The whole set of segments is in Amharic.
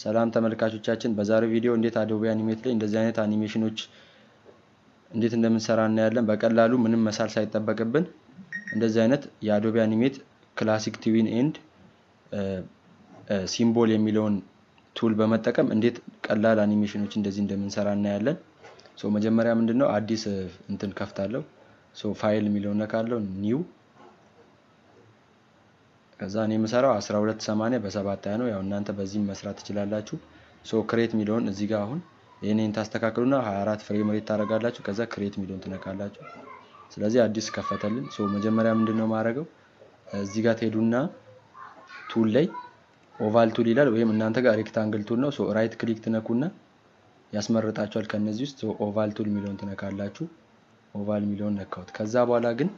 ሰላም ተመልካቾቻችን በዛሬው ቪዲዮ እንዴት አዶቤ አኒሜት ላይ እንደዚህ አይነት አኒሜሽኖች እንዴት እንደምንሰራ እናያለን። በቀላሉ ምንም መሳል ሳይጠበቅብን እንደዚህ አይነት የአዶቤ አኒሜት ክላሲክ ትዊን ኤንድ ሲምቦል የሚለውን ቱል በመጠቀም እንዴት ቀላል አኒሜሽኖች እንደዚህ እንደምንሰራ እናያለን። መጀመሪያ ምንድነው አዲስ እንትን ከፍታለሁ። ፋይል የሚለውን ነካለሁ፣ ኒው። ከዛ እኔ የምሰራው 1280 በ720 ነው። ያው እናንተ በዚህም መስራት ትችላላችሁ። ክሬት የሚለውን እዚህ ጋር አሁን ይሄንን ታስተካክሉና 24 ፍሬም ሬት ታደርጋላችሁ። ከዛ ክሬት የሚለውን ትነካላችሁ። ስለዚህ አዲስ ከፈተልን። መጀመሪያ ምንድነው ማድረገው እዚህ ጋር ትሄዱና ቱል ላይ ኦቫል ቱል ይላል ወይም እናንተ ጋር ሬክታንግል ቱል ነው። ራይት ክሊክ ትነኩና ያስመርጣችኋል ከነዚህ ውስጥ ኦቫል ቱል የሚለውን ትነካላችሁ። ኦቫል የሚለውን ነካውት። ከዛ በኋላ ግን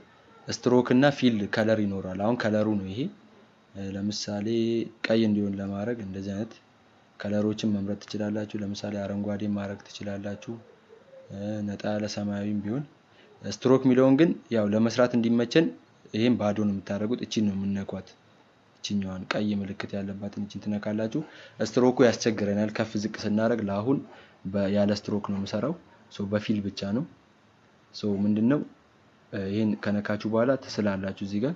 ስትሮክ እና ፊል ከለር ይኖራል። አሁን ከለሩ ነው ይሄ። ለምሳሌ ቀይ እንዲሆን ለማድረግ እንደዚህ አይነት ከለሮችን መምረጥ ትችላላችሁ። ለምሳሌ አረንጓዴ ማድረግ ትችላላችሁ፣ ነጣ ያለ ሰማያዊም ቢሆን። ስትሮክ የሚለውን ግን ያው ለመስራት እንዲመቸን ይሄን ባዶ ነው የምታደርጉት። እቺን ነው የምንነኳት። እቺኛዋን ቀይ ምልክት ያለባትን እቺን ትነካላችሁ። ስትሮኩ ያስቸግረናል ከፍ ዝቅ ስናደርግ። ለአሁን ያለ ስትሮክ ነው የምሰራው። በፊል ብቻ ነው። ምንድነው ይሄን ከነካችሁ በኋላ ትስላላችሁ። እዚህ ጋር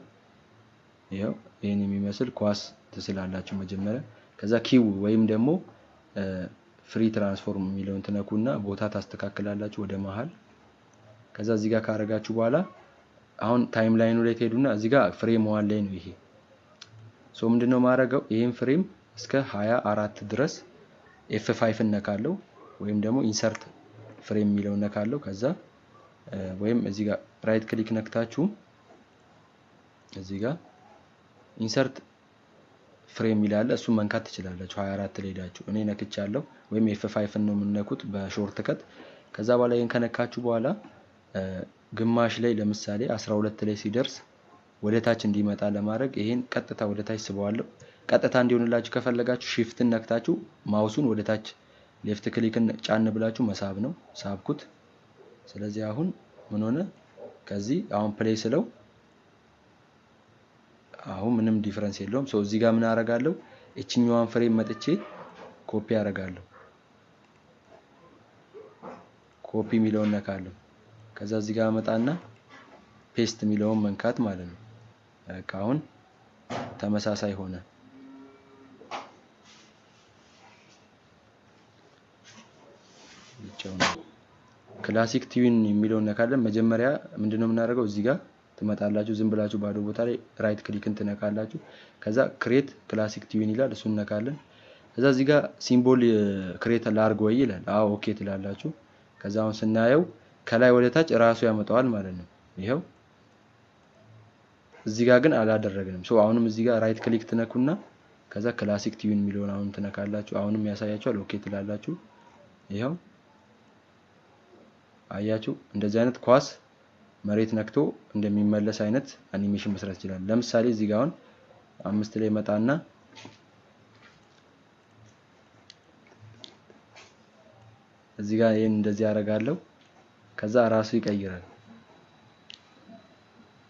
ይሄው ይሄን የሚመስል ኳስ ትስላላችሁ መጀመሪያ። ከዛ ኪው ወይም ደግሞ ፍሪ ትራንስፎርም የሚለውን ትነኩና ቦታ ታስተካክላላችሁ ወደ መሃል። ከዛ እዚህ ጋር ካረጋችሁ በኋላ አሁን ታይም ላይኑ ላይ ትሄዱና እዚህ ጋር ፍሬም 1 ላይ ነው ይሄ። ምንድነው ማረጋው ይሄን ፍሬም እስከ 24 ድረስ F5 ነካለው ወይም ደግሞ ኢንሰርት ፍሬም የሚለውን ነካለው። ከዛ ወይም እዚህ ጋር ራይት ክሊክ ነክታችሁ እዚህ ጋር ኢንሰርት ፍሬም ይላል እሱን መንካት ትችላላችሁ። 24 ላይ ሄዳችሁ እኔ ነክቻለሁ ወይም F5 ነው የምንነኩት በሾርት ከት። ከዛ በኋላ ይሄን ከነካችሁ በኋላ ግማሽ ላይ ለምሳሌ 12 ላይ ሲደርስ ወደ ታች እንዲመጣ ለማድረግ ይሄን ቀጥታ ወደ ታች ስበዋለሁ። ቀጥታ እንዲሆንላችሁ ከፈለጋችሁ ሺፍትን ነክታችሁ ማውሱን ወደ ታች ሌፍት ክሊክን ጫን ብላችሁ መሳብ ነው። ሳብኩት። ስለዚህ አሁን ምን ሆነ? ከዚህ አሁን ፕሌይ ስለው አሁን ምንም ዲፈረንስ የለውም። እዚህ ጋር ምን አደርጋለሁ? እቺኛዋን ፍሬም መጥቼ ኮፒ አደርጋለሁ። ኮፒ የሚለውን ነካለሁ። ከዛ እዚህ ጋር መጣና ፔስት የሚለውን መንካት ማለት ነው። በቃ አሁን ተመሳሳይ ሆነ። ክላሲክ ትዊን የሚለውን ነካለን። መጀመሪያ ምንድነው የምናደርገው? እዚህ ጋር ትመጣላችሁ። ዝም ብላችሁ ባዶ ቦታ ላይ ራይት ክሊክን ትነካላችሁ። ከዛ ክሬት ክላሲክ ትዊን ይላል፣ እሱን ነካለን። ከዛ እዚህ ጋር ሲምቦል ክሬት ላርግ ወይ ይላል። አዎ ኦኬ ትላላችሁ። ከዛ አሁን ስናየው ከላይ ወደ ታች ራሱ ያመጣዋል ማለት ነው። ይሄው እዚህ ጋር ግን አላደረግንም። አሁንም እዚህ ጋር ራይት ክሊክ ትነኩና ከዛ ክላሲክ ትዊን የሚለውን አሁን ትነካላችሁ። አሁንም ያሳያችኋል። ኦኬ ትላላችሁ። ይሄው አያችሁ እንደዚህ አይነት ኳስ መሬት ነክቶ እንደሚመለስ አይነት አኒሜሽን መስራት ይችላል። ለምሳሌ እዚህ ጋር አሁን 5 ላይ መጣና እዚህ ጋር ይሄን እንደዚህ አደርጋለሁ። ከዛ ራሱ ይቀይራል።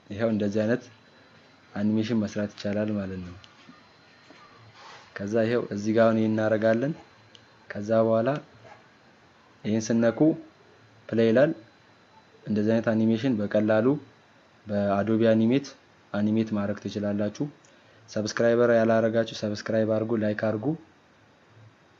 ይሄው እንደዚህ አይነት አኒሜሽን መስራት ይቻላል ማለት ነው። ከዛ ይሄው እዚህ ጋር ይሄን እናደርጋለን። ከዛ በኋላ ይሄን ስነኩ ፕሌይ ይላል። እንደዚህ አይነት አኒሜሽን በቀላሉ በአዶቤ አኒሜት ማድረግ ትችላላችሁ። ሰብስክራይበር ያላረጋችሁ ሰብስክራይብ አድርጉ፣ ላይክ አድርጉ።